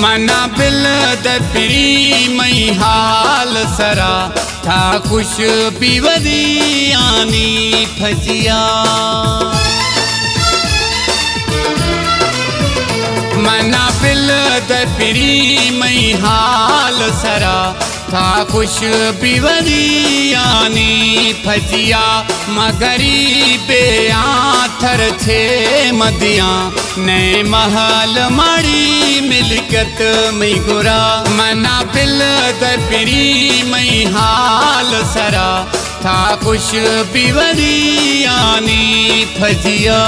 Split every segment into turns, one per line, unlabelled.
मना बिल दपरी मई हाल सरा था खुश पीवदी आनी फजिया। मना बिल दपरी मई हाल सरा था खुश पीवदी आनी फजिया। मगरी बे आथर छे मदिया नए महल माड़ी मिलकत मई गुरा। मना बिल दपरी मई हाल सरा था खुश पीवदी आनी फजिया।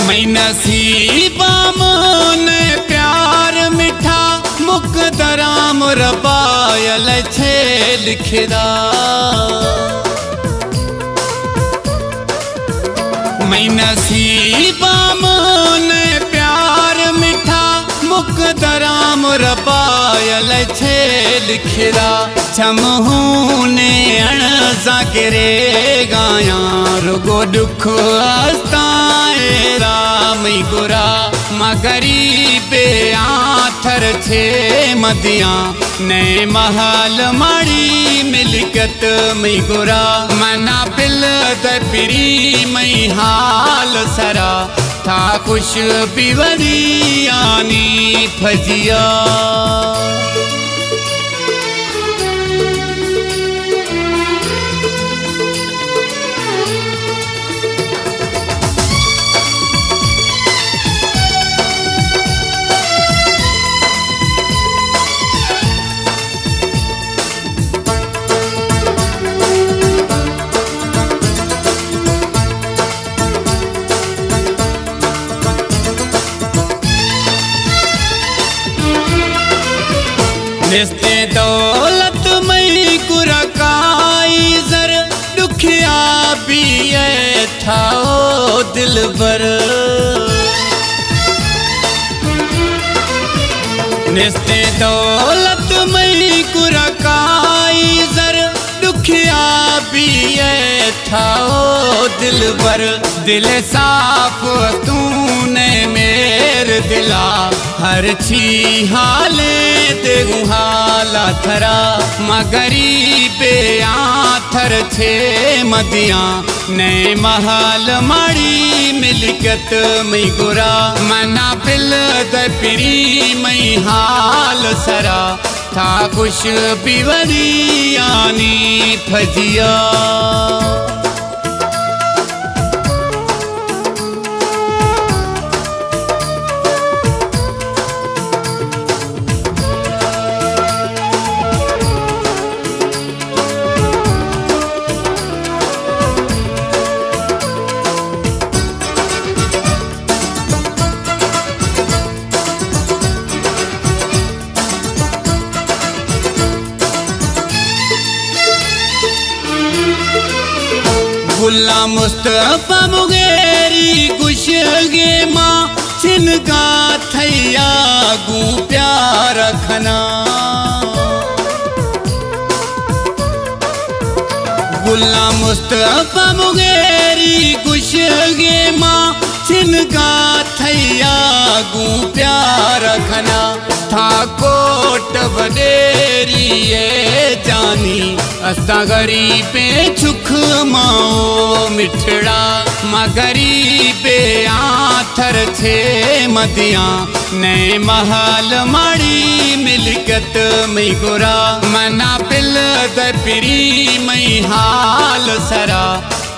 मई नसीबा मोने प्यार मिठा मुकदराम रबायल छे लिखदा। मई नसीबा मोने प्यार मिठा मुकदराम रबायल छे लिखदा। छमहूने अणसा गिरे गाया रुगो दुख आस्ताए रामई गुरा। मगरी बे आथर छे मदिया नए महल माड़ी मिलकत मई गुरा। मना बिल दपरी मई हाल सरा था खुश पीवदी आनी फजिया। निस्ते दौलत मई कुरकाई जर दुखिया भी था ओ दिल बर। निस्ते दौलत मई कुरकाई जर दुखिया भी था ओ दिल बर। दिल साफ तूने मेरे दिला हर छी हाले ते गुहाला थरा। मगरी बे आथर छे मदिया नए महल माड़ी मिलकत मई गुरा। मना बिल दपरी मई हाल सरा था खुश पीवदी आनी फजिया। गुला मुस्तफा मुगेरी गुशगे माँ छिनका थैया गू प्यार रखना। गुला मुस्तफा मुगेरी गुशगे माँ छिनका थैया गू प्यार रखना। था कोट बडेरी ये जानी अस्ता गरीबे छुख माओ मिठड़ा। मगरी बे आथर छे मदिया नए महल माड़ी मिलकत मई गुरा। मना बिल दपरी मई हाल सरा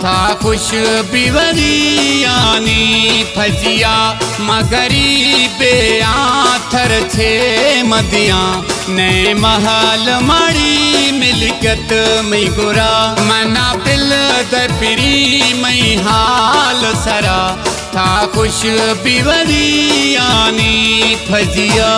था खुश पीवदी आनी फजिया। मगरी बे आथर छे मदिया नए महल माड़ी मिलकत मई गुरा मना पिल दपरी मई हाल सरा था खुश बिवरी आनी फजिया।